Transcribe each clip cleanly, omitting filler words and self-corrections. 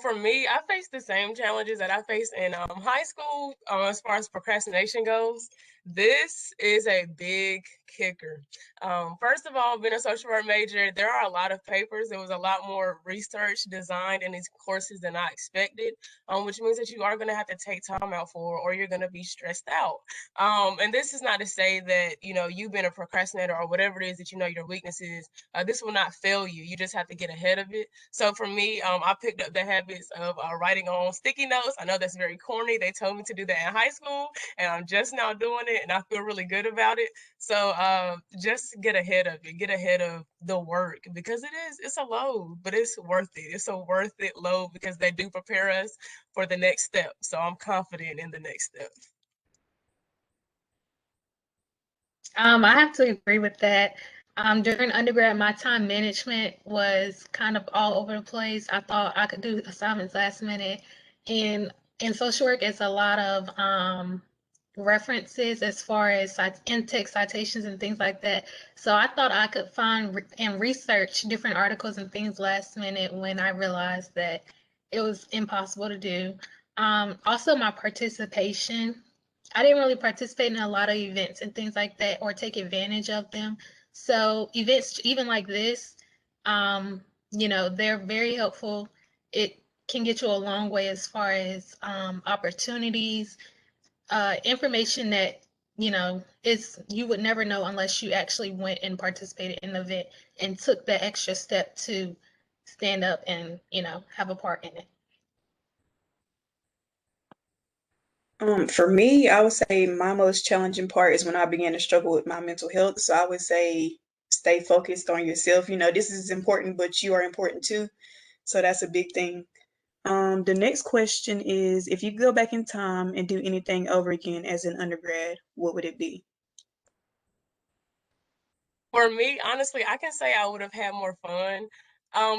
For me, I faced the same challenges that I faced in high school as far as procrastination goes. This is a big kicker. First of all, being a social work major, there are a lot of papers. There was a lot more research designed in these courses than I expected, which means that you are going to have to take time out for, or you're going to be stressed out. And this is not to say that, you know, you've been a procrastinator or whatever it is that you know your weakness is. This will not fail you. You just have to get ahead of it. So for me, I picked up the habits of writing on sticky notes. I know that's very corny. They told me to do that in high school, and I'm just now doing it, and I feel really good about it. So just get ahead of it. Get ahead of the work because it's a load, but it's worth it. It's a worth it load because they do prepare us for the next step. So I'm confident in the next step. I have to agree with that. During undergrad, my time management was kind of all over the place. I thought I could do assignments last minute. And in social work, it's a lot of references as far as in-text citations and things like that. So I thought I could find and research different articles and things last minute when I realized that it was impossible to do. Also, my participation. I didn't really participate in a lot of events and things like that or take advantage of them. So events even like this, you know, they're very helpful. It can get you a long way as far as opportunities, information that, you know, is you would never know unless you actually went and participated in the event and took the extra step to stand up and, you know, have a part in it. For me, I would say my most challenging part is when I began to struggle with my mental health. So I would say stay focused on yourself. You know, this is important, but you are important too. So that's a big thing. The next question is, if you could go back in time and do anything over again as an undergrad, what would it be? For me, honestly, I can say I would have had more fun.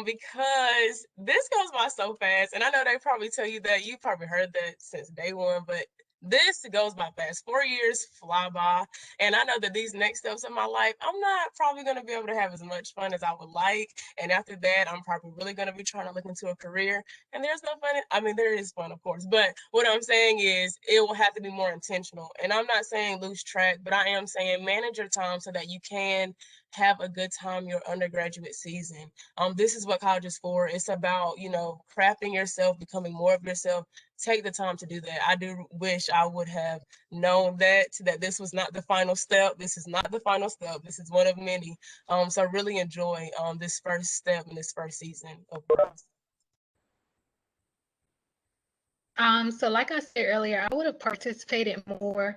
Because this goes by so fast, and I know they probably tell you that. You probably heard that since day one, but this goes by fast. 4 years fly by, and I know that these next steps in my life, I'm not probably going to be able to have as much fun as I would like. And after that, I'm probably really going to be trying to look into a career. And there's no fun. I mean, there is fun, of course, but what I'm saying is it will have to be more intentional. And I'm not saying lose track, but I am saying manage your time so that you can have a good time your undergraduate season. This is what college is for. It's about, you know, crafting yourself, becoming more of yourself. Take the time to do that. I do wish I would have known that this was not the final step. This is not the final step. This is one of many. So really enjoy this first step in this first season of growth. So like I said earlier, I would have participated more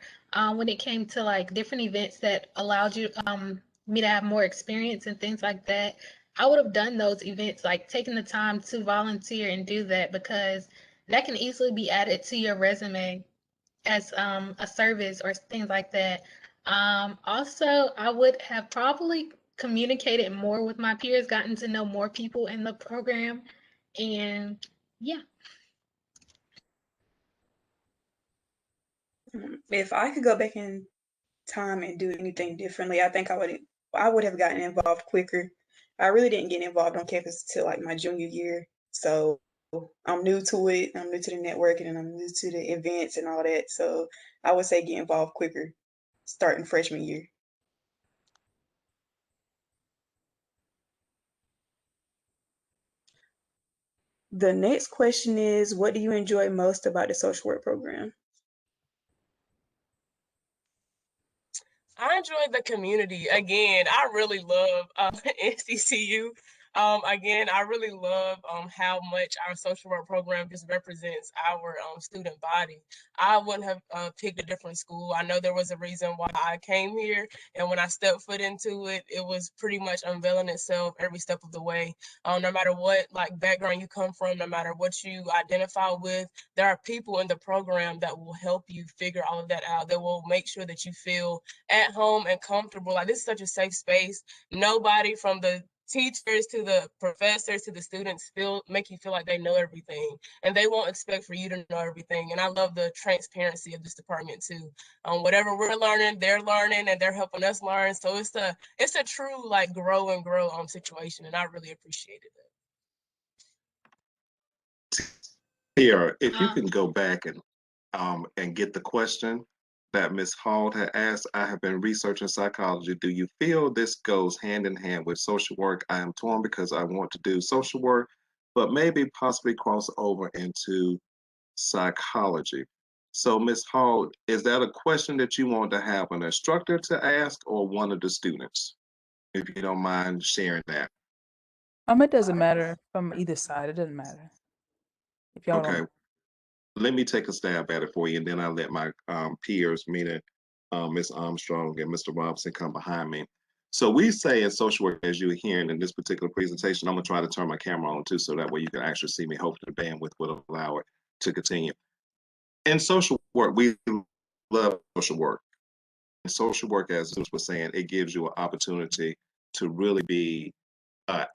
when it came to like different events that allowed you me to have more experience and things like that. I would have done those events, like taking the time to volunteer and do that because that can easily be added to your resume as a service or things like that. Also, I would have probably communicated more with my peers, gotten to know more people in the program, and yeah. If I could go back in time and do anything differently, I think I would have gotten involved quicker. I really didn't get involved on campus till like my junior year. So I'm new to it. I'm new to the networking and I'm new to the events and all that. So I would say get involved quicker, starting freshman year. The next question is, what do you enjoy most about the social work program? I enjoyed the community. Again, I really love NCCU. Again, I really love how much our social work program just represents our student body. I wouldn't have picked a different school. I know there was a reason why I came here, and when I stepped foot into it, it was pretty much unveiling itself every step of the way. No matter what like background you come from, no matter what you identify with, there are people in the program that will help you figure all of that out. That will make sure that you feel at home and comfortable. Like this is such a safe space. Nobody from the teachers to the professors to the students feel make you feel like they know everything, and they won't expect for you to know everything. And I love the transparency of this department too. Whatever we're learning, they're learning, and they're helping us learn. So it's a true like grow and grow situation, and I really appreciated it. Here, if you can go back and get the question that Ms. Hall had asked. I have been researching psychology. Do you feel this goes hand in hand with social work? I am torn because I want to do social work, but maybe possibly cross over into psychology. So, Ms. Hall, is that a question that you want to have an instructor to ask or one of the students? If you don't mind sharing that. It doesn't matter from either side. It doesn't matter. If y'all Okay, don't. let me take a stab at it for you, and then I'll let my peers, meaning Ms. Armstrong and Mr. Robinson, come behind me. So we say in social work, as you're hearing in this particular presentation, I'm gonna try to turn my camera on too, so that way you can actually see me. Hopefully the bandwidth will allow it to continue. In social work, we love social work. In social work, as Zeus was saying, it gives you an opportunity to really be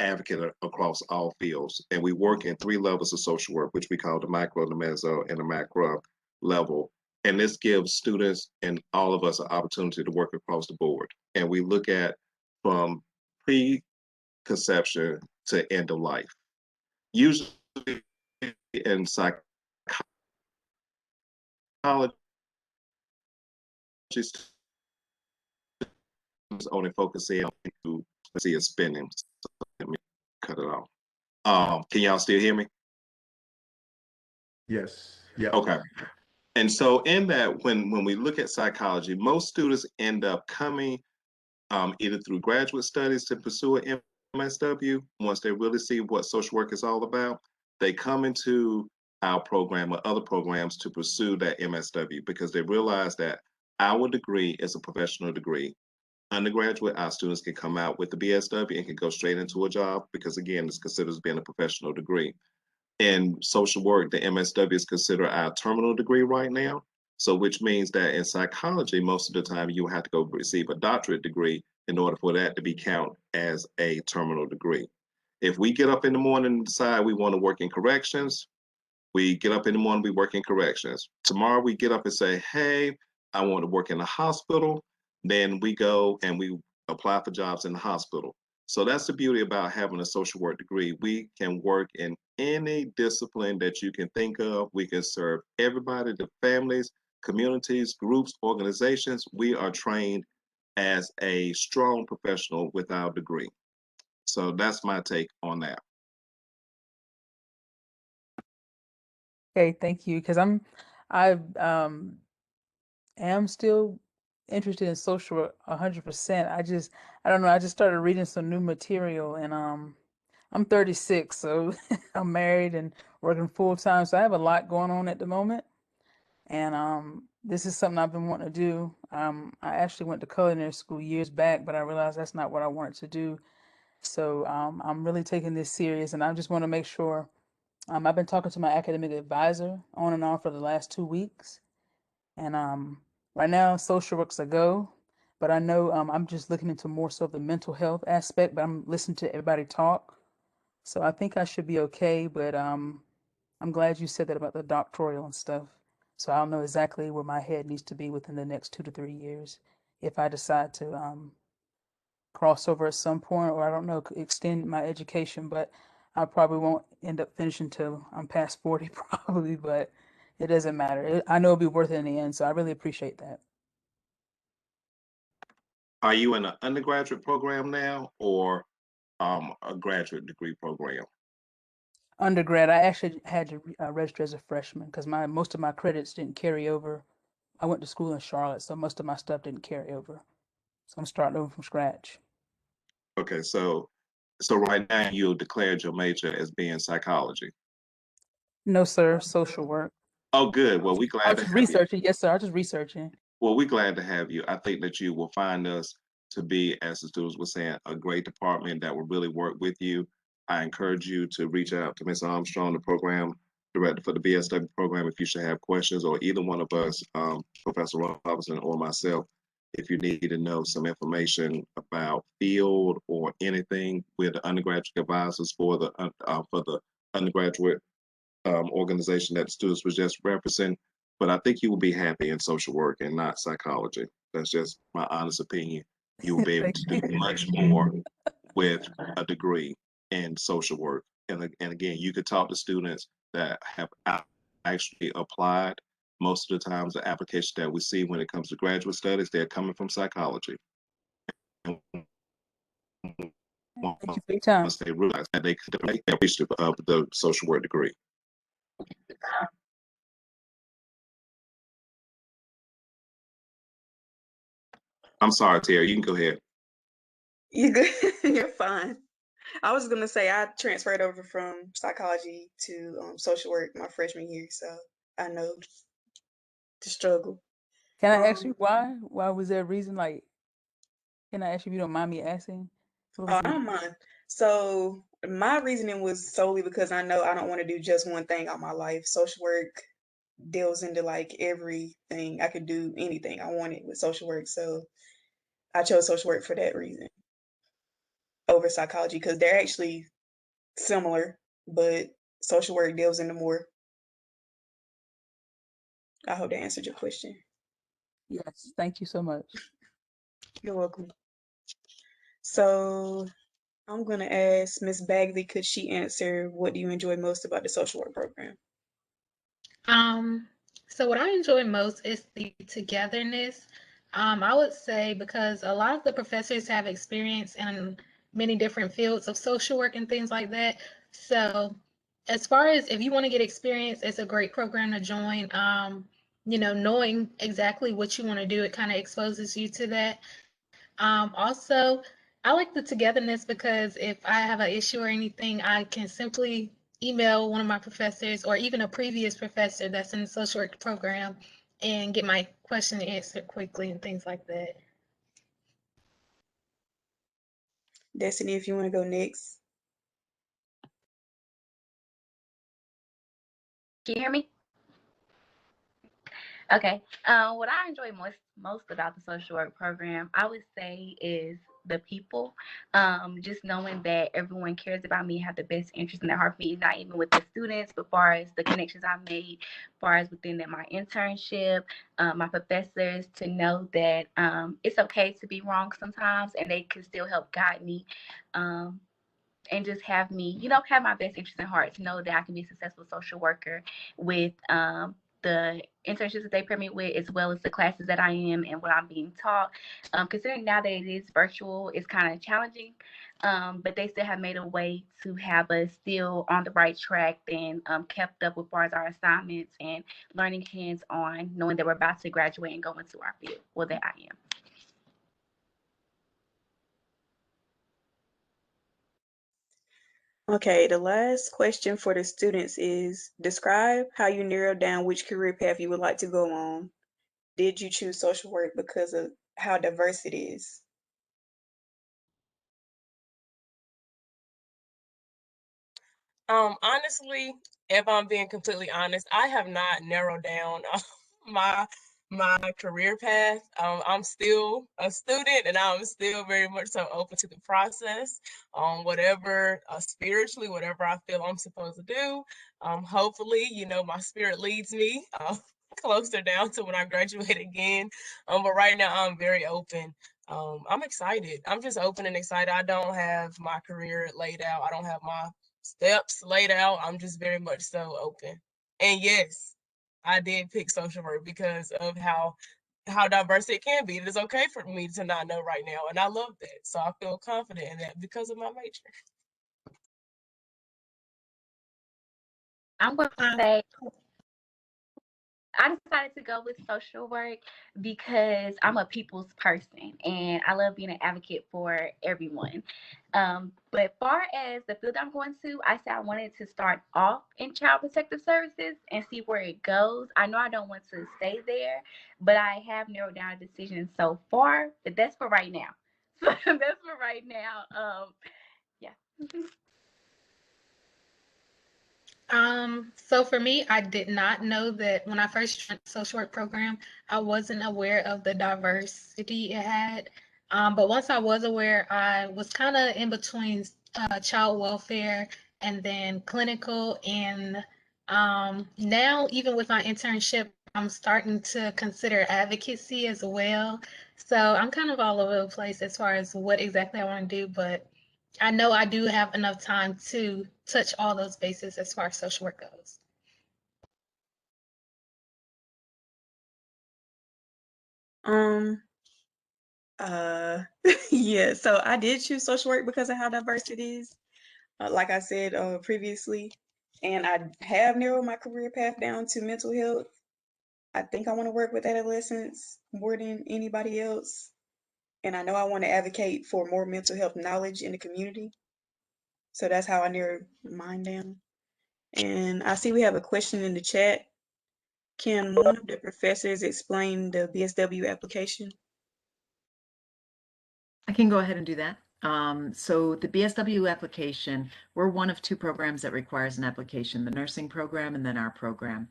advocate across all fields. And we work in 3 levels of social work, which we call the micro, the meso, and the macro level. And this gives students and all of us an opportunity to work across the board. And we look at from preconception to end of life. Usually in psychology, only focusing on see is spinning. So let me cut it off. Can y'all still hear me? Yes. Yeah. Okay. And so in that, when we look at psychology, most students end up coming either through graduate studies to pursue an MSW. Once they really see what social work is all about, they come into our program or other programs to pursue that MSW because they realize that our degree is a professional degree. Undergraduate, our students can come out with the BSW and can go straight into a job because, again, it's considered as being a professional degree. In social work, the MSW is considered our terminal degree right now. So which means that in psychology, most of the time you have to go receive a doctorate degree in order for that to be counted as a terminal degree. If we get up in the morning and decide we want to work in corrections, we get up in the morning, we work in corrections. Tomorrow we get up and say, hey, I want to work in a hospital. Then we go and we apply for jobs in the hospital. So that's the beauty about having a social work degree. We can work in any discipline that you can think of. We can serve everybody, the families, communities, groups, organizations. We are trained as a strong professional with our degree. So that's my take on that. Okay, thank you. Because I am still interested in social work 100%. I don't know. I just started reading some new material, and I'm 36, so I'm married and working full time. So I have a lot going on at the moment, and this is something I've been wanting to do. I actually went to culinary school years back, but I realized that's not what I wanted to do. So I'm really taking this serious, and I just want to make sure. I've been talking to my academic advisor on and on for the last 2 weeks, and right now social work's a go, but I know I'm just looking into more so the mental health aspect. But I'm listening to everybody talk, so I think I should be okay. But I'm glad you said that about the doctoral and stuff, so I'll know exactly where my head needs to be within the next 2 to 3 years if I decide to crossover at some point, or I don't know, extend my education, but I probably won't end up finishing till I'm past 40 probably, but it doesn't matter. I know it'll be worth it in the end, so I really appreciate that. Are you in an undergraduate program now or a graduate degree program? Undergrad, I actually had to register as a freshman because most of my credits didn't carry over. I went to school in Charlotte, so most of my stuff didn't carry over. So I'm starting over from scratch. Okay, so right now you declared your major as being psychology. No, sir, social work. Oh, good. Well, we I glad was to just have you. researching. Yes, sir, I was just researching. Well, we're glad to have you. I think that you will find us to be, as the students were saying, a great department that will really work with you. I encourage you to reach out to Ms. Armstrong, the program director for the BSW program, if you should have questions, or either one of us, Professor Robinson or myself, if you need to know some information about field or anything. We're the undergraduate advisors for the undergraduate organization that the students was just referencing. But I think you will be happy in social work and not psychology. That's just my honest opinion. You will be able to do much more with a degree in social work. And again, you could talk to students that have actually applied. Most of the times, the applications that we see when it comes to graduate studies, they're coming from psychology. And Thank you for your time. once they realize that they could reach the social work degree. I'm sorry, Terry, you can go ahead. You good? You're fine. I was gonna say I transferred over from psychology to social work my freshman year, so I know the struggle. Can I ask you why? Why was there a reason? Like, can I ask you if you don't mind me asking? What was I the don't mind. So my reasoning was solely because I know I don't want to do just one thing all my life. Social work delves into like everything. I could do anything I wanted with social work, so I chose social work for that reason over psychology because they're actually similar, but social work delves into more. I hope that answered your question. Yes, thank you so much. You're welcome. So I'm gonna ask Miss Bagley, could she answer what do you enjoy most about the social work program? So what I enjoy most is the togetherness. I would say because a lot of the professors have experience in many different fields of social work and things like that. So as far as if you want to get experience, it's a great program to join. Knowing exactly what you want to do, it kind of exposes you to that. Also, I like the togetherness because if I have an issue or anything, I can simply email one of my professors or even a previous professor that's in the social work program and get my question answered quickly and things like that. Destiny, if you want to go next. Can you hear me? Okay. What I enjoy most about the social work program, I would say, is the people. Just knowing that everyone cares about me, have the best interest in their heart for me, not even with the students, but far as the connections I've made, far as within my internship, my professors, to know that it's okay to be wrong sometimes, and they can still help guide me. And just have me, have my best interest in heart, to know that I can be a successful social worker with the internships that they pair me with, as well as the classes that I am and what I'm being taught. Considering now that it is virtual, it's kind of challenging, but they still have made a way to have us still on the right track and kept up with far as our assignments and learning hands-on, knowing that we're about to graduate and go into our field. Well, that I am. Okay, the last question for the students is describe how you narrowed down which career path you would like to go on. Did you choose social work because of how diverse it is? Honestly, if I'm being completely honest, I have not narrowed down my my career path. I'm still a student, and I'm still very much so open to the process. Whatever spiritually, whatever I feel I'm supposed to do. Hopefully, my spirit leads me closer down to when I graduate again. But right now, I'm very open. I'm excited. I'm just open and excited. I don't have my career laid out. I don't have my steps laid out. I'm just very much so open. And yes, I did pick social work because of how diverse it can be. It is okay for me to not know right now, and I love that. So I feel confident in that because of my major. I'm going to say I decided to go with social work because I'm a people's person and I love being an advocate for everyone. But far as the field I'm going to, I said I wanted to start off in child protective services and see where it goes. I know I don't want to stay there, but I have narrowed down a decision so far. But that's for right now. So that's for right now. Yeah. So for me, I did not know that when I first joined the social work program, I wasn't aware of the diversity it had. But once I was aware, I was kind of in between child welfare and then clinical. And now, even with my internship, I'm starting to consider advocacy as well. So I'm kind of all over the place as far as what exactly I want to do, but I know I do have enough time to touch all those bases as far as social work goes. Um, yeah, so I did choose social work because of how diverse it is, like I said previously, and I have narrowed my career path down to mental health. I think I want to work with adolescents more than anybody else, and I know I want to advocate for more mental health knowledge in the community. So that's how I narrowed mine down. And I see we have a question in the chat. Can one of the professors explain the BSW application? I can go ahead and do that. So the BSW application, we're one of two programs that requires an application, the nursing program and then our program.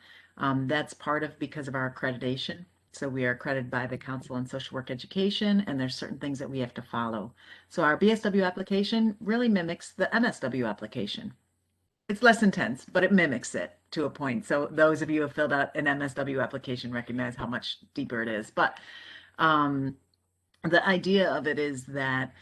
That's part of because of our accreditation. So we are accredited by the Council on Social Work Education, and there's certain things that we have to follow. So our BSW application really mimics the MSW application. It's less intense, but it mimics it to a point. So those of you who have filled out an MSW application recognize how much deeper it is. But the idea of it is that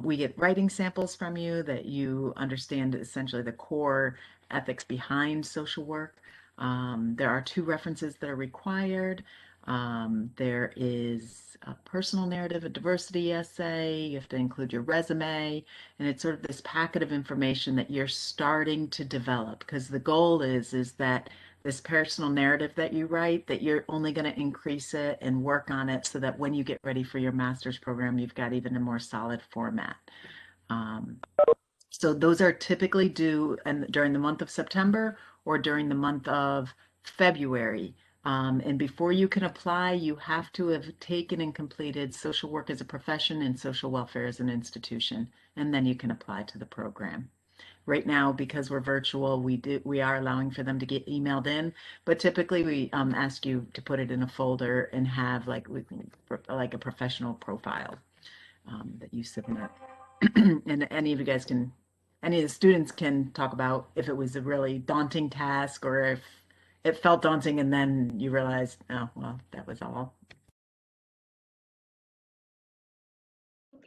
we get writing samples from you, that you understand essentially the core ethics behind social work. There are 2 references that are required. There is a personal narrative, a diversity essay. You have to include your resume, and it's sort of this packet of information that you're starting to develop, because the goal is that this personal narrative that you write, that you're only going to increase it and work on it so that when you get ready for your master's program, you've got even a more solid format. So those are typically due during the month of September or during the month of February. And before you can apply, you have to have taken and completed social work as a profession and social welfare as an institution, and then you can apply to the program. Right now, because we're virtual, we are allowing for them to get emailed in, but typically we ask you to put it in a folder and have like a professional profile that you submit. And any of you guys can, any of the students can talk about if it was a really daunting task or if it felt daunting and then you realized, oh, well, that was all.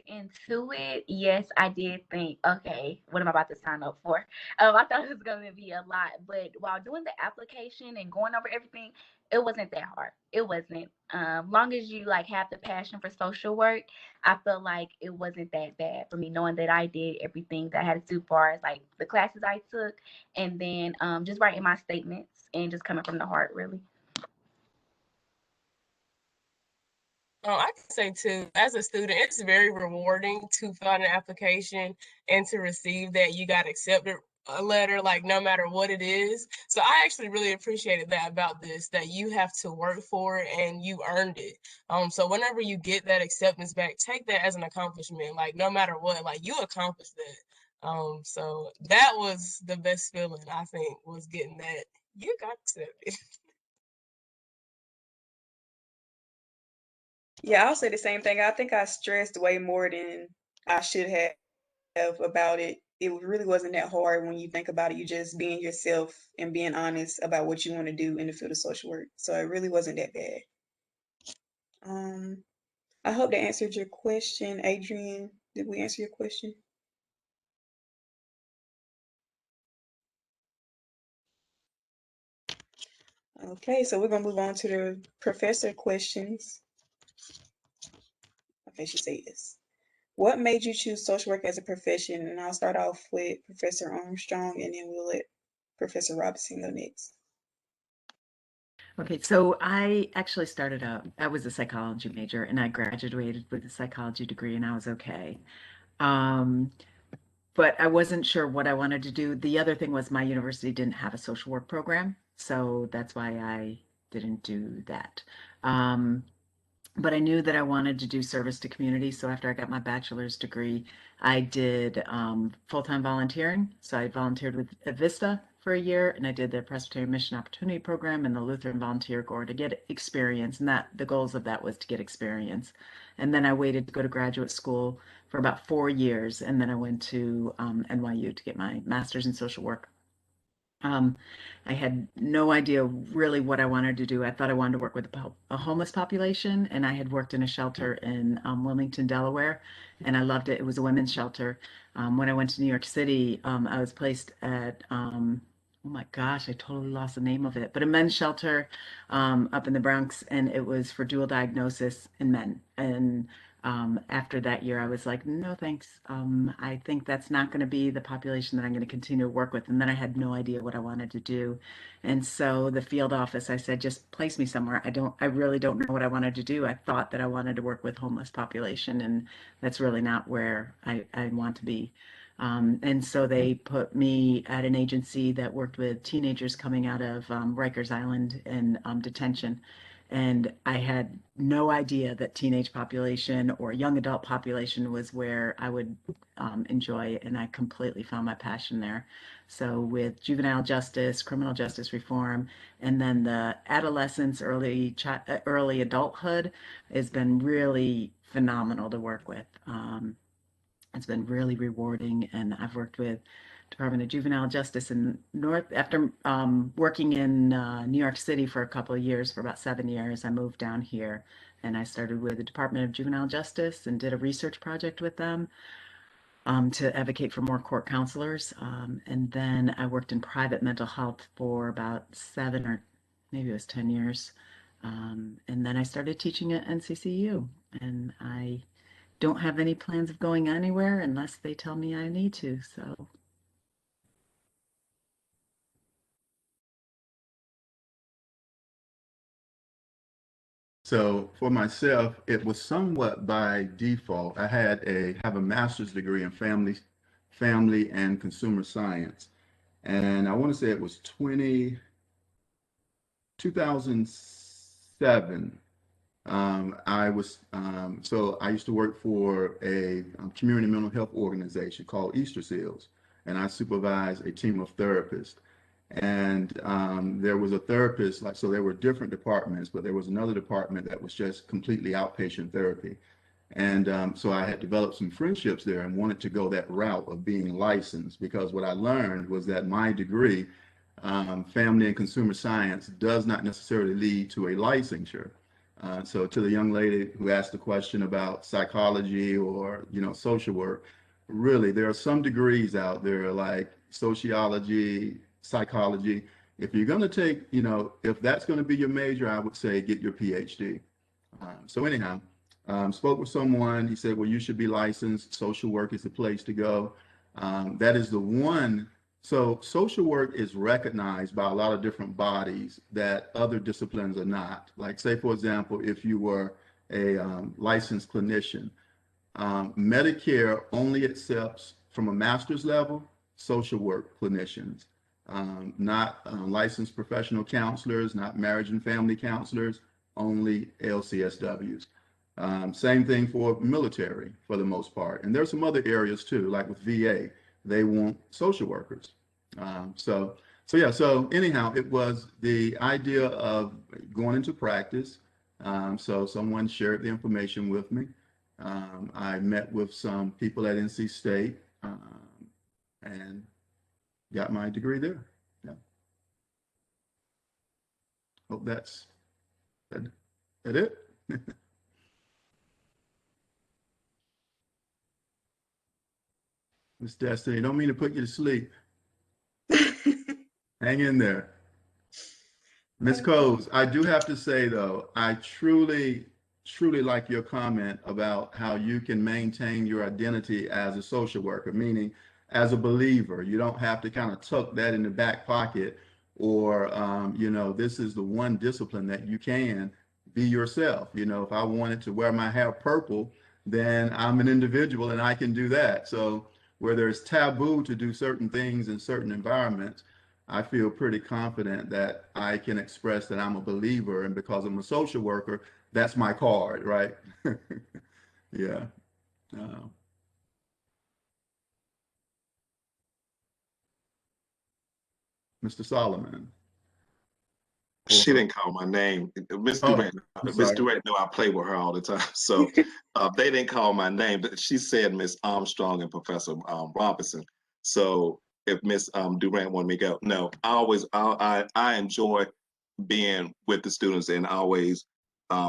Into it, yes, I did think, okay, what am I about to sign up for? I thought it was going to be a lot, but while doing the application and going over everything, it wasn't that hard. It wasn't. Long as you like have the passion for social work, I feel like it wasn't that bad for me, knowing that I did everything that I had to do, far as like the classes I took, and then just writing my statements and just coming from the heart, really. I can say too, as a student, it's very rewarding to fill out an application and to receive that you got accepted a letter, like no matter what it is. So I actually really appreciated that about this, that you have to work for it and you earned it. So whenever you get that acceptance back, take that as an accomplishment. Like no matter what, like you accomplished that. So that was the best feeling, I think, was getting that you got accepted. Yeah, I'll say the same thing. I think I stressed way more than I should have about it. It really wasn't that hard when you think about it. You just being yourself and being honest about what you want to do in the field of social work. So it really wasn't that bad. I hope that answered your question, Adrian. Did we answer your question? Okay, so we're gonna move on to the professor questions. Okay, she said yes. What made you choose social work as a profession? And I'll start off with Professor Armstrong, and then we'll let Professor Robinson go next. Okay, so I actually started out, I was a psychology major and I graduated with a psychology degree and I was okay. Um, but I wasn't sure what I wanted to do. The other thing was my university didn't have a social work program, so that's why I didn't do that. Um, but I knew that I wanted to do service to community. So after I got my bachelor's degree, I did full-time volunteering. So I volunteered with Vista for a year, and I did the Presbyterian Mission Opportunity Program and the Lutheran Volunteer Corps to get experience. And that the goals of that was to get experience. And then I waited to go to graduate school for about 4 years, and then I went to NYU to get my master's in social work. I had no idea really what I wanted to do. I thought I wanted to work with a homeless population, and I had worked in a shelter in Wilmington, Delaware, and I loved it. It was a women's shelter. When I went to New York City, I was placed at oh my gosh, I totally lost the name of it, but a men's shelter up in the Bronx, and it was for dual diagnosis in men. And after that year, I was like, no, thanks. I think that's not going to be the population that I'm going to continue to work with. And then I had no idea what I wanted to do. And so the field office, I said, just place me somewhere. I really don't know what I wanted to do. I thought that I wanted to work with homeless population, and that's really not where I want to be. And so they put me at an agency that worked with teenagers coming out of Rikers Island in detention. And I had no idea that teenage population or young adult population was where I would enjoy it. And I completely found my passion there. So with juvenile justice, criminal justice reform, and then the adolescence, early adulthood has been really phenomenal to work with. It's been really rewarding, and I've worked with Department of Juvenile Justice in North. After working in New York City for a couple of years, for about 7 years, I moved down here, and I started with the Department of Juvenile Justice and did a research project with them to advocate for more court counselors. And then I worked in private mental health for about 7 or maybe it was 10 years. And then I started teaching at NCCU, and I don't have any plans of going anywhere unless they tell me I need to. So So for myself, it was somewhat by default. I have a master's degree in family and consumer science. And I want to say it was 2007. So I used to work for a community mental health organization called Easter Seals, and I supervised a team of therapists. And there was a therapist, like, so there were different departments, but there was another department that was just completely outpatient therapy. And so I had developed some friendships there and wanted to go that route of being licensed, because what I learned was that my degree, family and consumer science, does not necessarily lead to a licensure. So to the young lady who asked the question about psychology or, social work, really, there are some degrees out there like sociology, psychology. If you're going to take, if that's going to be your major, I would say get your PhD. So anyhow, spoke with someone. He said, well, you should be licensed. Social work is the place to go. That is the one. So social work is recognized by a lot of different bodies that other disciplines are not. Like, say, for example, if you were a licensed clinician, Medicare only accepts from a master's level social work clinicians, not licensed professional counselors, not marriage and family counselors, only LCSWs. Same thing for military for the most part. And there's some other areas too, like with VA, they want social workers. So anyhow, it was the idea of going into practice. So someone shared the information with me. I met with some people at NC State and got my degree there. Yeah. Hope that's that it. Miss Destiny, don't mean to put you to sleep. Hang in there. Ms. Coles, I do have to say though, I truly, truly like your comment about how you can maintain your identity as a social worker, meaning as a believer. You don't have to kind of tuck that in the back pocket, or, this is the one discipline that you can be yourself. If I wanted to wear my hair purple, then I'm an individual and I can do that. So where there's taboo to do certain things in certain environments, I feel pretty confident that I can express that I'm a believer, and because I'm a social worker, that's my card, right? Yeah. Uh, Mr. Solomon. She didn't call my name. Miss Oh, Durant, I'm Miss sorry. Durant know I play with her all the time. So they didn't call my name. But she said Miss Armstrong and Professor Robinson. So if Miss Durant wanted me to go, no, I enjoy being with the students and always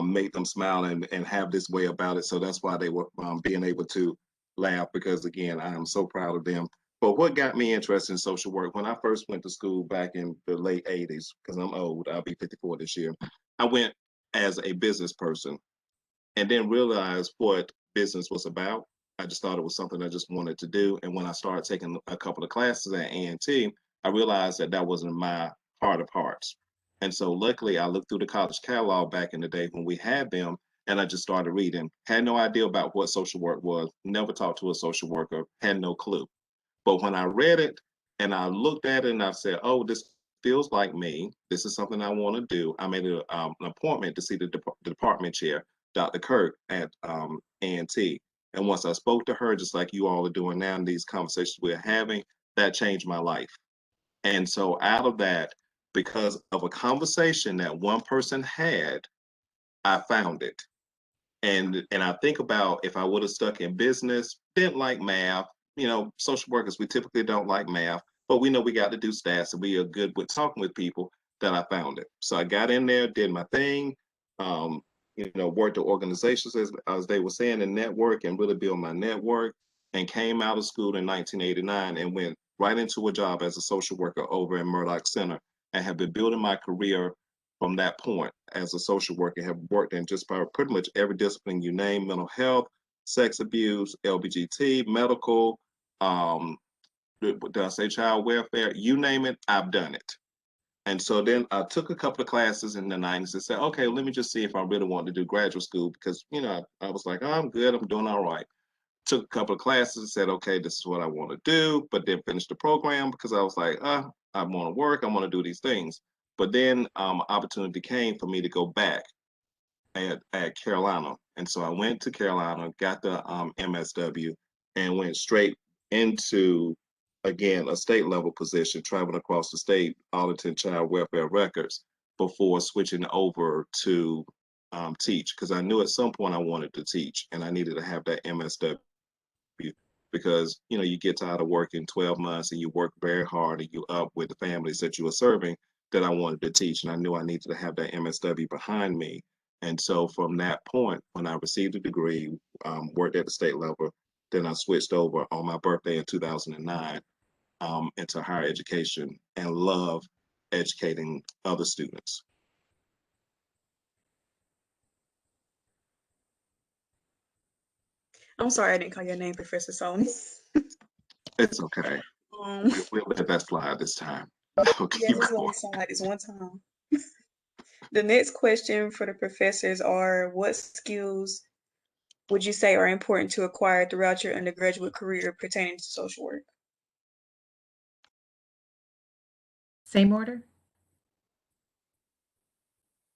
make them smile and have this way about it. So that's why they were being able to laugh, because again, I am so proud of them But what got me interested in social work, when I first went to school back in the late 80s, because I'm old, I'll be 54 this year, I went as a business person and then realized what business was about. I just thought it was something I just wanted to do. And when I started taking a couple of classes at A&T, I realized that that wasn't my heart of hearts. And so luckily, I looked through the college catalog back in the day when we had them, and I just started reading. Had no idea about what social work was, never talked to a social worker, had no clue. But when I read it and I looked at it and I said, oh, this feels like me. This is something I want to do. I made an appointment to see the department chair, Dr. Kirk at A&T. And once I spoke to her, just like you all are doing now in these conversations we're having, that changed my life. And so out of that, because of a conversation that one person had, I found it. And I think about if I would have stuck in business, didn't like math, social workers, we typically don't like math, but we know we got to do stats and we are good with talking with people, that I found it. So I got in there, did my thing, worked at organizations as they were saying, and network and really build my network, and came out of school in 1989 and went right into a job as a social worker over in Murdoch Center, and have been building my career from that point as a social worker. Have worked in just about pretty much every discipline you name: mental health, sex abuse, LBGT, medical, did I say child welfare? You name it, I've done it. And so then I took a couple of classes in the 90s and said, okay, let me just see if I really want to do graduate school, because, I was like, oh, I'm good, I'm doing all right. Took a couple of classes and said, okay, this is what I want to do, but then finished the program because I was like, I want to work, I want to do these things. But then opportunity came for me to go back at Carolina. And so I went to Carolina, got the MSW, and went straight into, again, a state level position, traveling across the state, auditing child welfare records before switching over to teach, because I knew at some point I wanted to teach and I needed to have that MSW, because you get tired of working 12 months and you work very hard and you up with the families that you are serving, that I wanted to teach, and I knew I needed to have that MSW behind me. And so from that point, when I received a degree, worked at the state level, then I switched over on my birthday in 2009 into higher education, and love educating other students. I'm sorry I didn't call your name, Professor Solomon. It's okay. Um, We'll let that slide this time. Okay, yeah, just let me slide this one time. The next question for the professors are: what skills would you say are important to acquire throughout your undergraduate career pertaining to social work? Same order?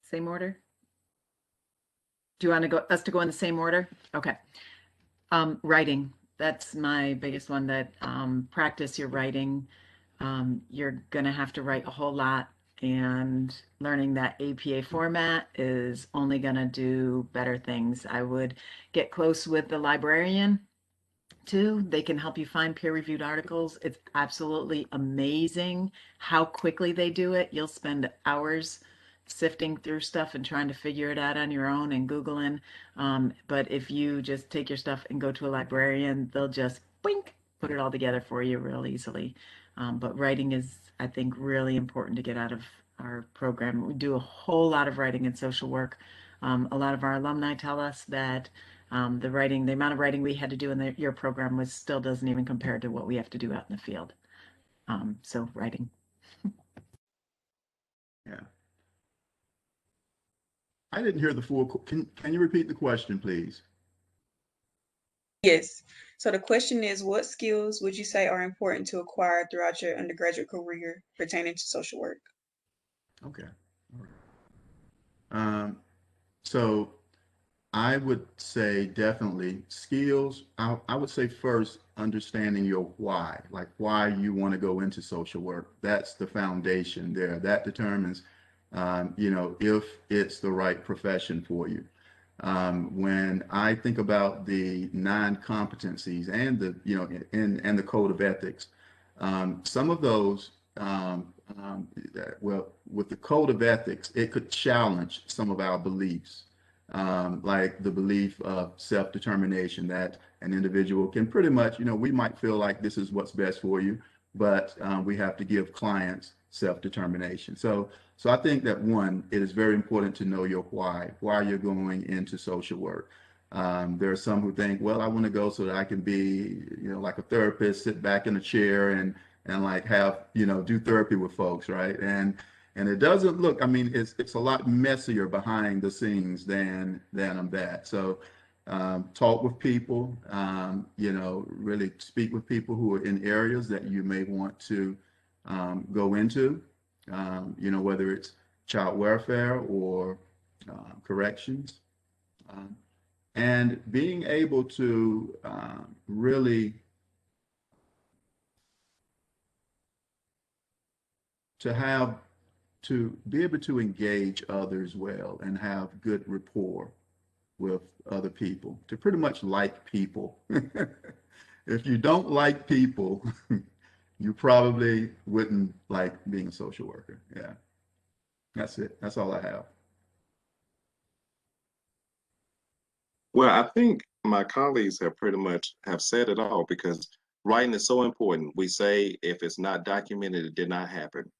Same order? Do you want us to go in the same order? Okay. Writing. That's my biggest one. That practice your writing. You're going to have to write a whole lot, and learning that APA format is only going to do better things. I would get close with the librarian too. They can help you find peer-reviewed articles. It's absolutely amazing how quickly they do it. You'll spend hours sifting through stuff and trying to figure it out on your own and Googling. But if you just take your stuff and go to a librarian, they'll just blink, put it all together for you real easily. But writing is, I think, really important to get out of our program. We do a whole lot of writing in social work. A lot of our alumni tell us that the amount of writing we had to do in your program still doesn't even compare to what we have to do out in the field. So writing. Yeah. I didn't hear the full. Can you repeat the question, please? Yes. So the question is: what skills would you say are important to acquire throughout your undergraduate career pertaining to social work? Okay. All right. So I would say definitely skills. I would say first understanding your why, like why you want to go into social work. That's the foundation there. That determines, if it's the right profession for you. When I think about the nine competencies and and the code of ethics, some of those, well, with the code of ethics, it could challenge some of our beliefs, like the belief of self-determination, that an individual can pretty much, we might feel like this is what's best for you, but we have to give clients self-determination. So I think that one, it is very important to know your why you're going into social work. There are some who think, well, I want to go so that I can be, like a therapist, sit back in a chair and like have, do therapy with folks, right? And it doesn't look, I mean, it's a lot messier behind the scenes than that. So talk with people, really speak with people who are in areas that you may want to go into, whether it's child welfare or corrections. Um, and being able to really have to be able to engage others well and have good rapport with other people, to pretty much like people. If you don't like people, you probably wouldn't like being a social worker. Yeah, that's it. That's all I have. Well, I think my colleagues have pretty much have said it all because writing is so important. We say if it's not documented, it did not happen.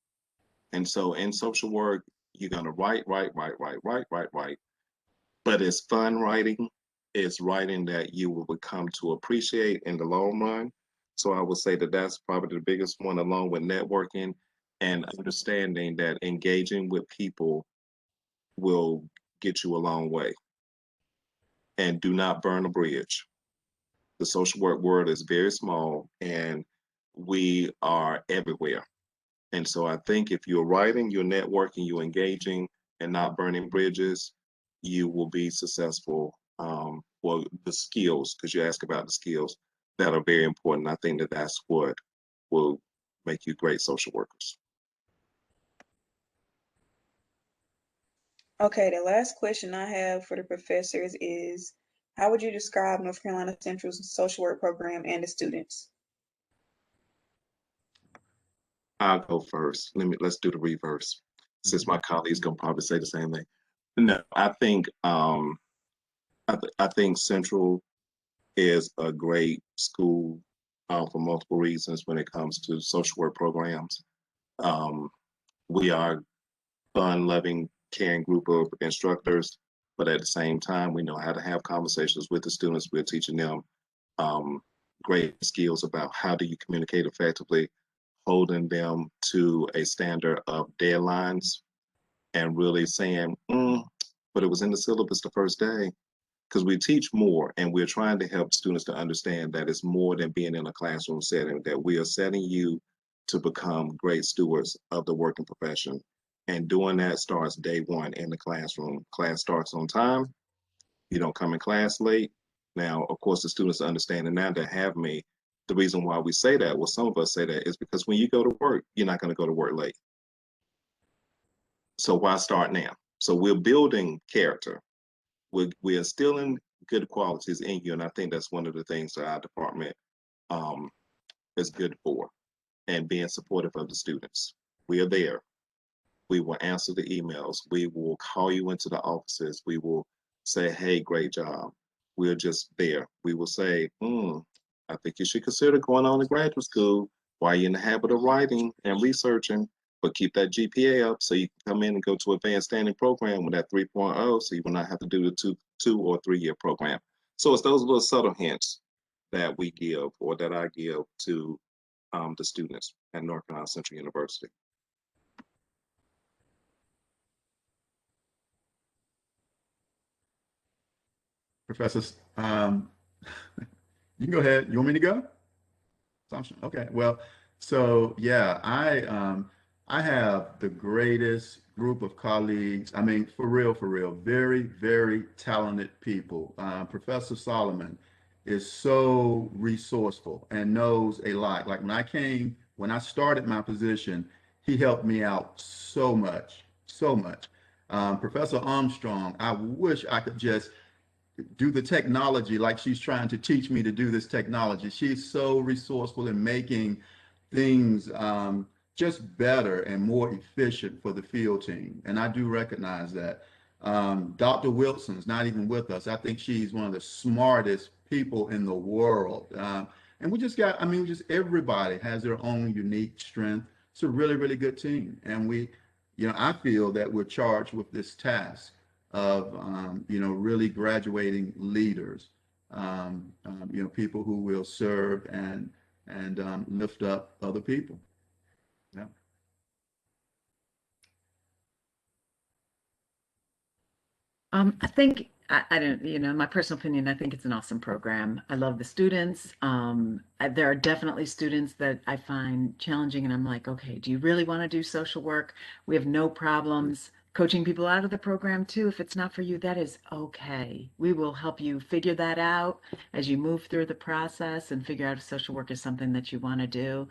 And so in social work, you're gonna write, write, write, write, write, write, write. But it's fun writing. It's writing that you will become to appreciate in the long run. So I would say that that's probably the biggest one, along with networking and understanding that engaging with people will get you a long way. And do not burn a bridge. The social work world is very small and we are everywhere. And so I think if you're writing, you're networking, you're engaging, and not burning bridges, you will be successful. Well, the skills, because you ask about the skills that are very important. I think that that's what will make you great social workers. Okay, the last question I have for the professors is, how would you describe North Carolina Central's social work program and the students? I'll go first. Let's do the reverse, since my colleagues gonna probably say the same thing. No, I think Central is a great school for multiple reasons when it comes to social work programs. Um, we are fun-loving, caring group of instructors, but at the same time, we know how to have conversations with the students. We're teaching them um, great skills about how do you communicate effectively, holding them to a standard of deadlines, and really saying, but it was in the syllabus the first day. Because we teach more and we're trying to help students to understand that it's more than being in a classroom setting, that we are setting you to become great stewards of the working profession. And doing that starts day one in the classroom. Class starts on time. You don't come in class late. Now, of course, the students are understanding now that have me. The reason why we say that, well, some of us say that, is because when you go to work, you're not going to go to work late. So why start now? So we're building character. We're instilling good qualities in you, and I think that's one of the things that our department um, is good for, and being supportive of the students. We are there. We will answer the emails. We will call you into the offices. We will say, hey, great job. We're just there. We will say, I think you should consider going on to graduate school while you're in the habit of writing and researching, but keep that GPA up so you can come in and go to advanced standing program with that 3.0 so you will not have to do the two or 3 year program. So it's those little subtle hints that we give, or that I give to the students at North Carolina Central University. Professors, you can go ahead. You want me to go? Okay. Well, so yeah, I have the greatest group of colleagues. I mean, for real, very, very talented people. Professor Solomon is so resourceful and knows a lot. Like when I started my position, he helped me out so much, so much. Professor Armstrong, I wish I could just do the technology like she's trying to teach me to do this technology. She's so resourceful in making things just better and more efficient for the field team. And I do recognize that. Dr. Wilson's not even with us. I think she's one of the smartest people in the world. And we just got, I mean, just everybody has their own unique strength. It's a really, really good team. And I feel that we're charged with this task of, really graduating leaders, people who will serve and lift up other people. Yeah. I think I don't, my personal opinion, I think it's an awesome program. I love the students. There are definitely students that I find challenging, and I'm like, okay, do you really want to do social work? We have no problems coaching people out of the program too. If it's not for you, that is okay. We will help you figure that out as you move through the process and figure out if social work is something that you want to do.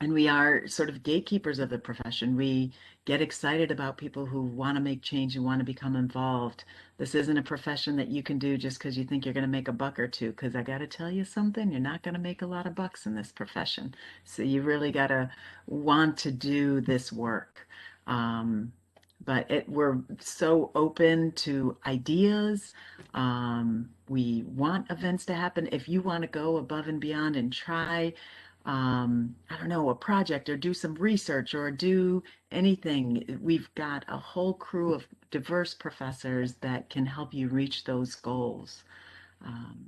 And we are sort of gatekeepers of the profession. We get excited about people who want to make change and want to become involved. This isn't a profession that you can do just because you think you're going to make a buck or two. Because I got to tell you something, you're not going to make a lot of bucks in this profession. So you really got to want to do this work. But we're so open to ideas. We want events to happen. If you want to go above and beyond and try, I don't know, a project or do some research or do anything. We've got a whole crew of diverse professors that can help you reach those goals. Um,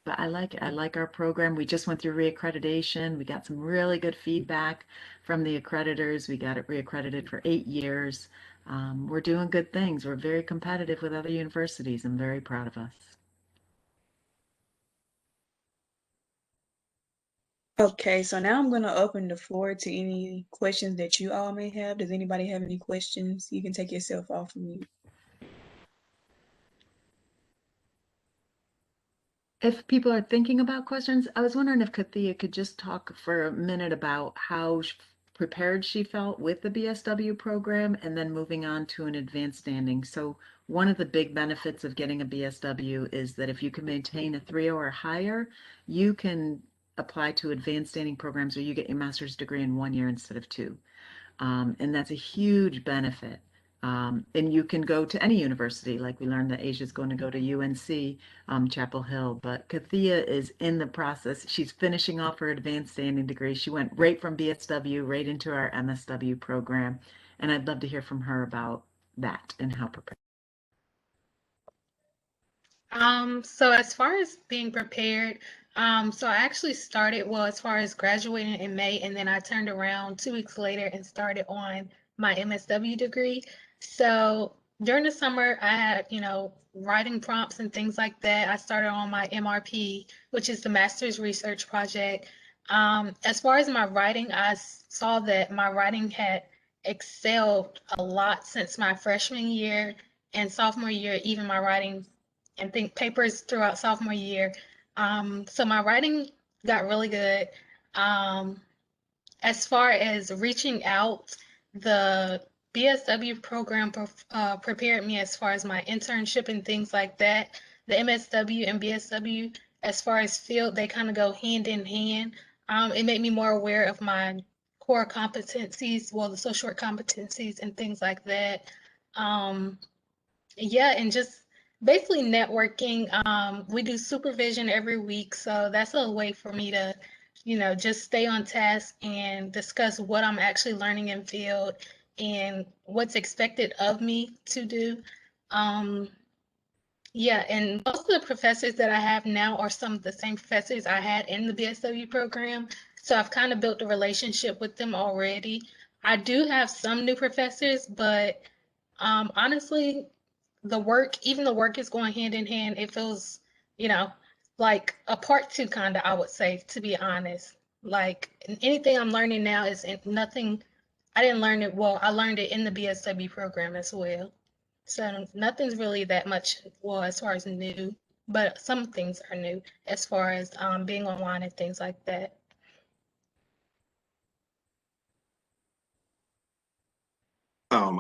but I like our program. We just went through reaccreditation. We got some really good feedback from the accreditors. We got it reaccredited for 8 years. We're doing good things. We're very competitive with other universities. I'm very proud of us. Okay, so now I'm going to open the floor to any questions that you all may have. Does anybody have any questions? You can take yourself off of mute. If people are thinking about questions, I was wondering if Kathia could just talk for a minute about how prepared she felt with the BSW program and then moving on to an advanced standing. So one of the big benefits of getting a BSW is that if you can maintain a 3.0 or higher, you can apply to advanced standing programs where you get your master's degree in 1 year instead of 2. And that's a huge benefit. And you can go to any university, like we learned that Asia's going to go to UNC, Chapel Hill. But Kathia is in the process. She's finishing off her advanced standing degree. She went right from BSW right into our MSW program. And I'd love to hear from her about that and how prepared. So as far as being prepared, so I actually started, well, as far as graduating in May, and then I turned around 2 weeks later and started on my MSW degree. So during the summer, I had, writing prompts and things like that. I started on my MRP, which is the Master's Research Project. As far as my writing, I saw that my writing had excelled a lot since my freshman year and sophomore year, even my writing and think papers throughout sophomore year. So my writing got really good. As far as reaching out, the BSW program prepared me as far as my internship and things like that. The MSW and BSW, as far as field, they kind of go hand in hand. It made me more aware of my core competencies, well, the social work competencies and things like that. Yeah, and just basically networking. We do supervision every week, so that's a way for me to, just stay on task and discuss what I'm actually learning in field and what's expected of me to do. Um, yeah, and most of the professors that I have now are some of the same professors I had in the BSW program, so I've kind of built a relationship with them already. I do have some new professors, but honestly, even the work is going hand in hand. It feels, you know, like a part two kind of, I would say, to be honest. Like anything I'm learning now is nothing, I didn't learn it, well, I learned it in the BSW program as well. So nothing's really that much, well, as far as new, but some things are new as far as being online and things like that.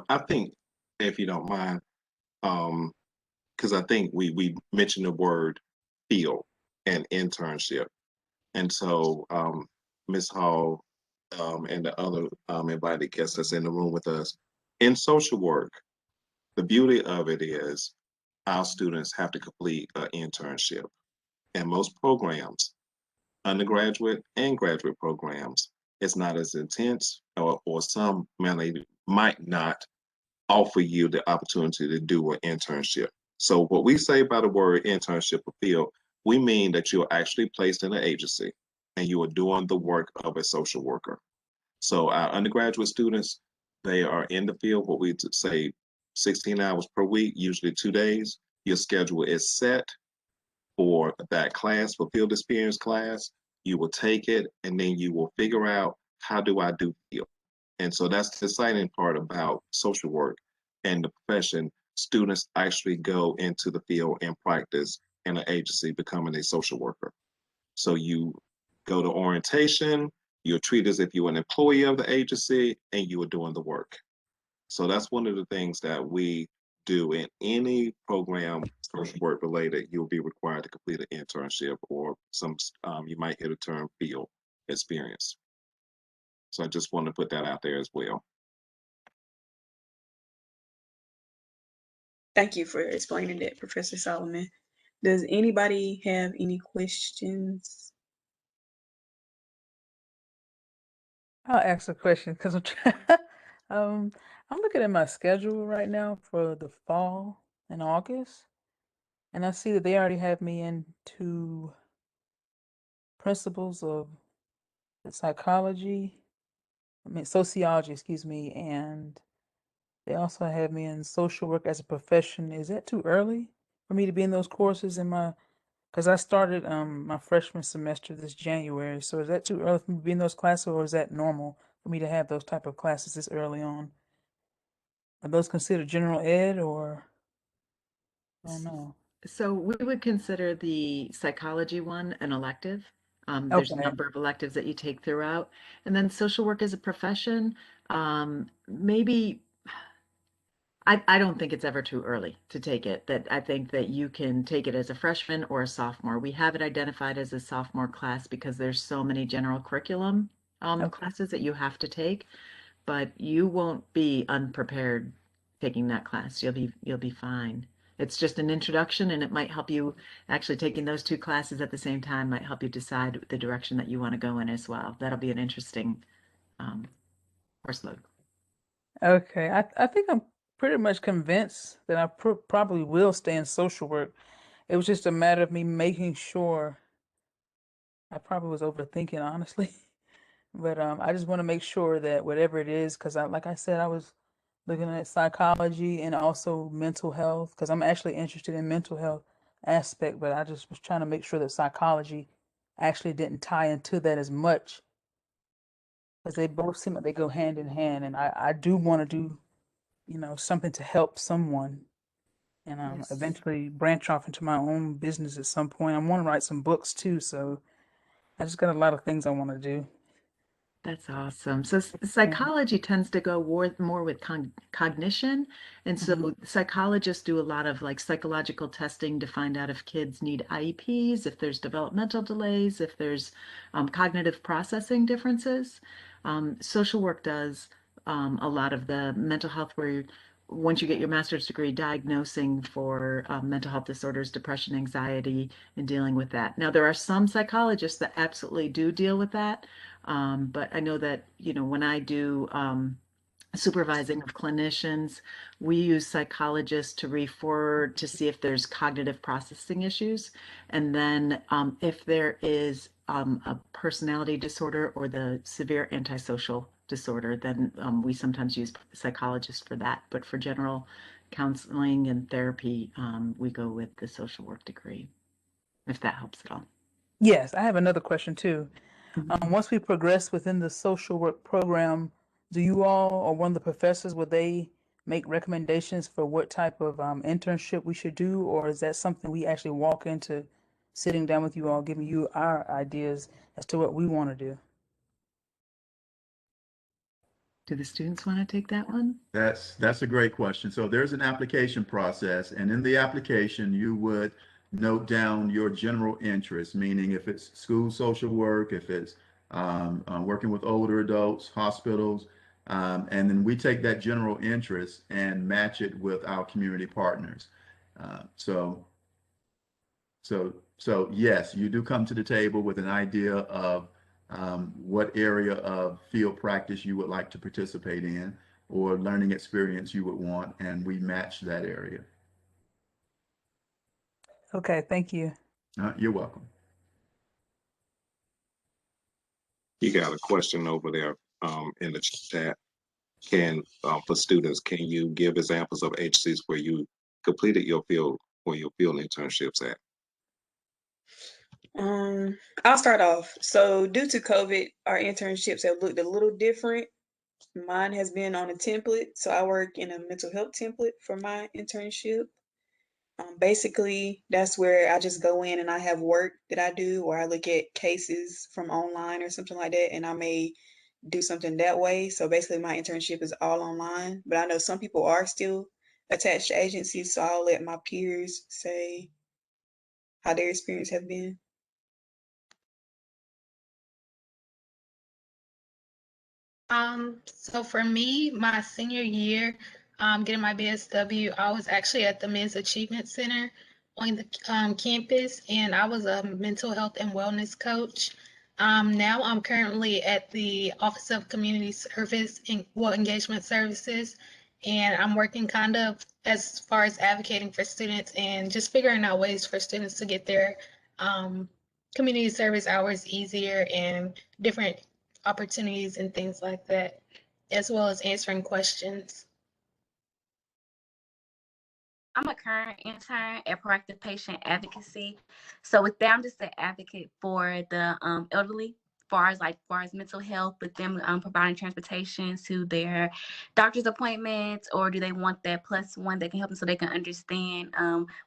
I think, if you don't mind, because I think we mentioned the word field and internship, and so Ms. Hall and the other invited guests that's in the room with us in social work, The beauty of it is our students have to complete an internship. And most programs, undergraduate and graduate programs, it's not as intense, or some might not offer you the opportunity to do an internship. So what we say by the word internship or field, we mean that you're actually placed in an agency and you are doing the work of a social worker. So our undergraduate students, they are in the field, what we say 16 hours per week, usually 2 days. Your schedule is set for that class, for field experience class. You will take it and then you will figure out, how do I do field? And so that's the exciting part about social work and the profession. Students actually go into the field and practice in an agency, becoming a social worker. So you go to orientation, you're treated as if you're an employee of the agency and you are doing the work. So that's one of the things that we do in any program, social work related. You'll be required to complete an internship or some, you might hit a term, field experience. So I just want to put that out there as well. Thank you for explaining that, Professor Solomon. Does anybody have any questions? I'll ask a question because I'm trying. I'm looking at my schedule right now for the fall in August, and I see that they already have me into principles of psychology, sociology, excuse me, and they also have me in social work as a profession. Is that too early for me to be in those courses in my, because I started my freshman semester this January, so is that too early for me to be in those classes, or is that normal for me to have those type of classes this early on? Are those considered general ed, or I don't know? So we would consider the psychology one an elective. There's a Okay. number of electives that you take throughout. And then social work as a profession, maybe I don't think it's ever too early to take it. That I think that you can take it as a freshman or a sophomore. We have it identified as a sophomore class because there's so many general curriculum Okay. classes that you have to take, but you won't be unprepared taking that class. You'll be fine. It's just an introduction, and it might help you actually taking those two classes at the same time might help you decide the direction that you want to go in as well. That'll be an interesting course load. Okay. I think I'm pretty much convinced that I probably will stay in social work. It was just a matter of me making sure. I probably was overthinking, honestly. But I just want to make sure that whatever it is, because like I said, I was looking at psychology and also mental health, because I'm actually interested in mental health aspect, but I just was trying to make sure that psychology actually didn't tie into that as much, because they both seem like they go hand in hand, and I do want to do, something to help someone, and Yes. eventually branch off into my own business at some point. I want to write some books too, so I just got a lot of things I want to do. That's awesome. So Yeah. psychology tends to go more with cognition. And Mhm. so psychologists do a lot of like psychological testing to find out if kids need IEPs, if there's developmental delays, if there's cognitive processing differences. Social work does a lot of the mental health where once you get your master's degree, diagnosing for mental health disorders, depression, anxiety, and dealing with that. Now, there are some psychologists that absolutely do deal with that. But I know that, when I do supervising of clinicians, we use psychologists to refer to see if there's cognitive processing issues. And then if there is a personality disorder or the severe antisocial disorder, then we sometimes use psychologists for that. But for general counseling and therapy, we go with the social work degree, if that helps at all. Yes, I have another question too. Mhm. Once we progress within the social work program, do you all or one of the professors, would they make recommendations for what type of internship we should do, or is that something we actually walk into sitting down with you all, giving you our ideas as to what we want to do? Do the students want to take that one? That's a great question. So there's an application process, and in the application, you would note down your general interest, meaning if it's school social work, if it's working with older adults, hospitals, And then we take that general interest and match it with our community partners. Uh, so, so yes, you do come to the table with an idea of what area of field practice you would like to participate in or learning experience you would want, and we match that area. Okay, thank you. You're welcome. You got a question over there in the chat. For students, can you give examples of agencies where you completed your field internships at? I'll start off. So due to COVID, our internships have looked a little different. Mine has been on a template. So I work in a mental health template for my internship. Basically, that's where I just go in and I have work that I do, or I look at cases from online or something like that, and I may do something that way. So basically, my internship is all online. But I know some people are still attached to agencies, so I'll let my peers say how their experience have been. So for me, my senior year, getting my BSW, I was actually at the Men's Achievement Center on the campus, and I was a mental health and wellness coach. Now I'm currently at the Office of Community Service and Engagement Services, and I'm working kind of as far as advocating for students and just figuring out ways for students to get their community service hours easier and different opportunities and things like that, as well as answering questions. I'm a current intern at Proactive Patient Advocacy. So with that, I'm just an advocate for the elderly, far as mental health, with them providing transportation to their doctor's appointments, or do they want that plus one that can help them so they can understand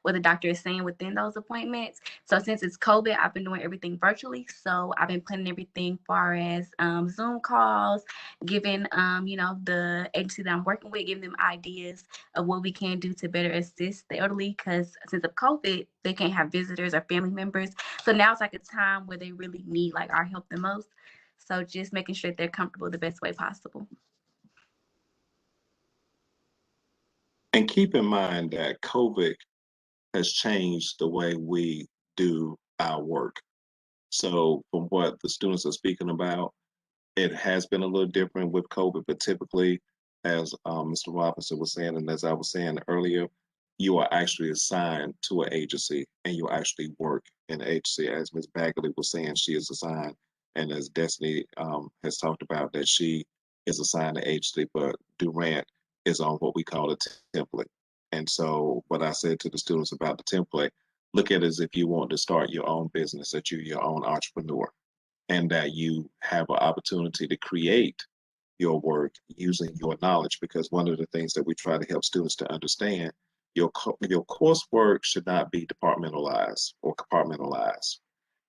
what the doctor is saying within those appointments. So since it's COVID, I've been doing everything virtually. So I've been planning everything far as Zoom calls, giving the agency that I'm working with, giving them ideas of what we can do to better assist the elderly, because since of COVID, they can't have visitors or family members. So now it's like a time where they really need like our help the most. So just making sure they're comfortable the best way possible. And keep in mind that COVID has changed the way we do our work. So from what the students are speaking about, it has been a little different with COVID, but typically, as Mr. Robinson was saying, and as I was saying earlier, you are actually assigned to an agency and you actually work in the agency. As Ms. Bagley was saying, she is assigned, and as Destiny has talked about, that she is assigned to agency, but Durant is on what we call a template. And so what I said to the students about the template, look at it as if you want to start your own business, that you're your own entrepreneur, and that you have an opportunity to create your work using your knowledge. Because one of the things that we try to help students to understand, your coursework should not be departmentalized or compartmentalized.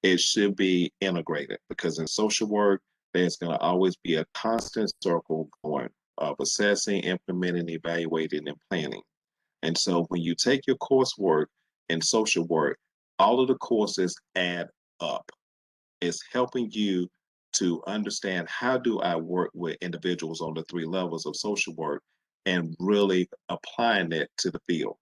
It should be integrated, because in social work, there's going to always be a constant circle going of assessing, implementing, evaluating, and planning. And so when you take your coursework in social work, all of the courses add up. Is helping you to understand, how do I work with individuals on the three levels of social work, and really applying that to the field.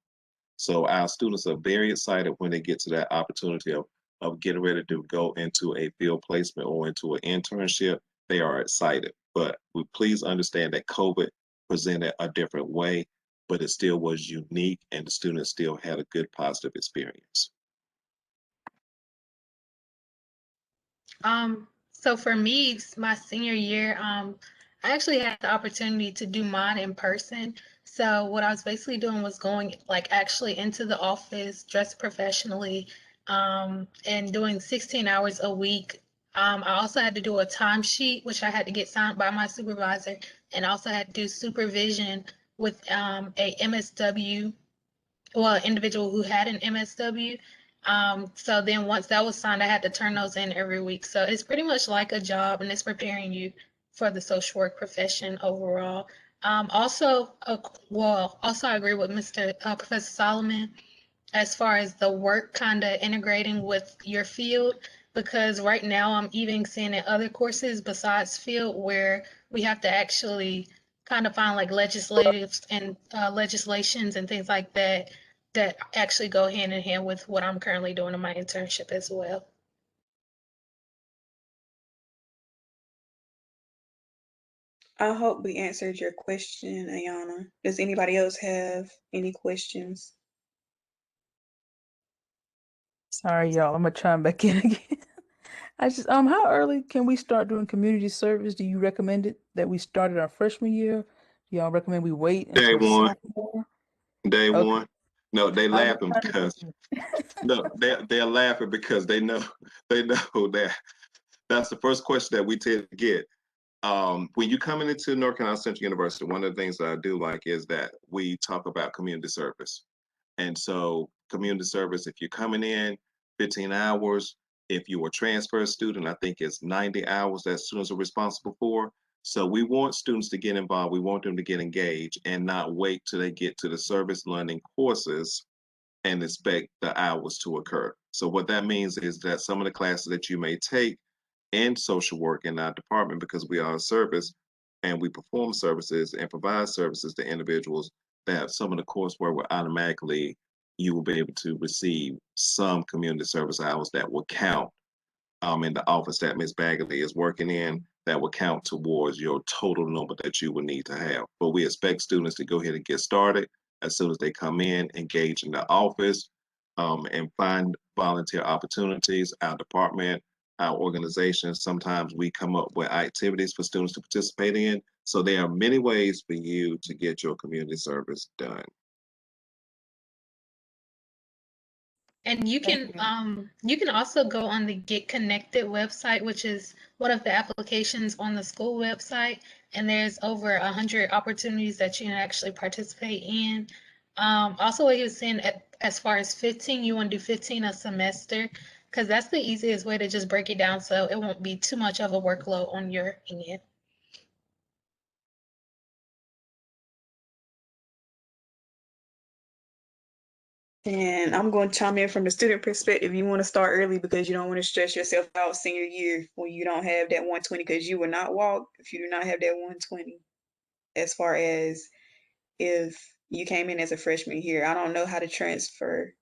So our students are very excited when they get to that opportunity of getting ready to go into a field placement or into an internship. They are excited, but we please understand that COVID presented a different way, but it still was unique, and the students still had a good positive experience. So for me, my senior year, I actually had the opportunity to do mine in person. So what I was basically doing was going like actually into the office, dressed professionally, and doing 16 hours a week. I also had to do a timesheet, which I had to get signed by my supervisor, and also had to do supervision with a MSW, well, individual who had an MSW. So then once that was signed, I had to turn those in every week. So it's pretty much like a job, and it's preparing you for the social work profession overall. Also, I agree with Mr. Professor Solomon as far as the work kind of integrating with your field. because right now I'm even seeing in other courses besides field where we have to actually kind of find like legislatives and legislations and things like that that actually go hand in hand with what I'm currently doing in my internship as well. I hope we answered your question, Ayana. Does anybody else have any questions? Sorry, y'all. I'm gonna chime back in again. I just how early can we start doing community service? Do you recommend it that we start at our freshman year? Do y'all recommend we wait Day until one. sophomore? Day Okay. one. No, they I was just laughing trying to because see. no, they're laughing because they know that that's the first question that we tend to get. When you coming into North Carolina Central University, one of the things that I do like is that we talk about community service. And so community service, if you're coming in 15 hours, if you're a transfer student, I think it's 90 hours that students are responsible for. So we want students to get involved. We want them to get engaged and not wait till they get to the service learning courses and expect the hours to occur. So what that means is that some of the classes that you may take in social work in our department, because we are a service and we perform services and provide services to individuals, that some of the coursework will automatically, you will be able to receive some community service hours that will count in the office that Ms. Bagley is working in, that will count towards your total number that you will need to have. But we expect students to go ahead and get started as soon as they come in, engage in the office, and find volunteer opportunities. Our department, our organization, sometimes we come up with activities for students to participate in. So there are many ways for you to get your community service done. And you can also go on the Get Connected website, which is one of the applications on the school website, and there's over 100 opportunities that you can actually participate in. Also, what he was saying, as far as 15, you want to do 15 a semester, because that's the easiest way to just break it down so it won't be too much of a workload on your end. And I'm going to chime in from the student perspective. You want to start early because you don't want to stress yourself out senior year when you don't have that 120, because you will not walk if you do not have that 120. As far as if you came in as a freshman here, I don't know how the transfer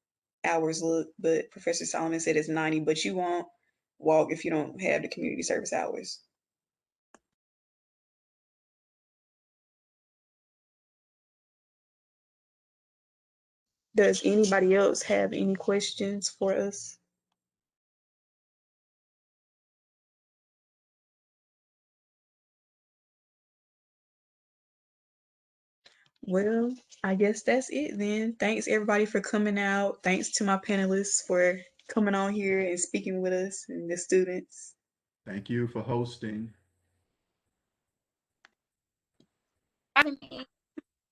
hours look, but Professor Solomon said it's 90, but you won't walk if you don't have the community service hours. Does anybody else have any questions for us? Well, I guess that's it then. Thanks everybody for coming out. Thanks to my panelists for coming on here and speaking with us and the students. Thank you for hosting.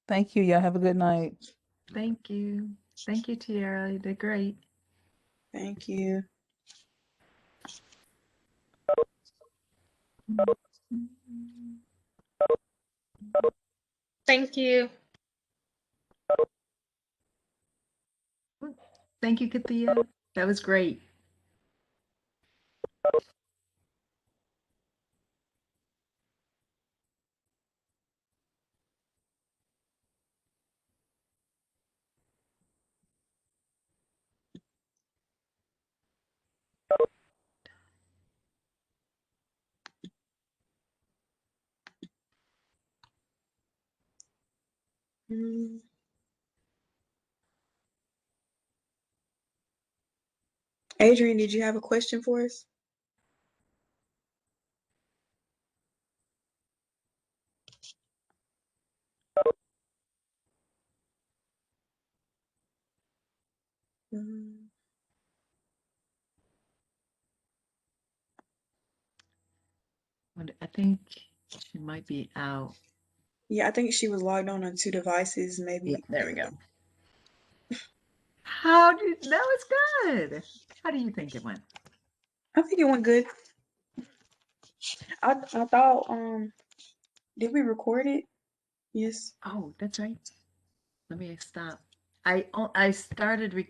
Thank you. Y'all have a good night. Thank you. Thank you, Tiara. You did great. Thank you. Thank you. Thank you, Kathia. That was great. Adrian, did you have a question for us? I think she might be out. Yeah, I think she was logged on 2 devices, maybe. Yeah, there we go. That was good. How do you think it went? I think it went good. I thought, did we record it? Yes. Oh, that's right. Let me stop. I started recording.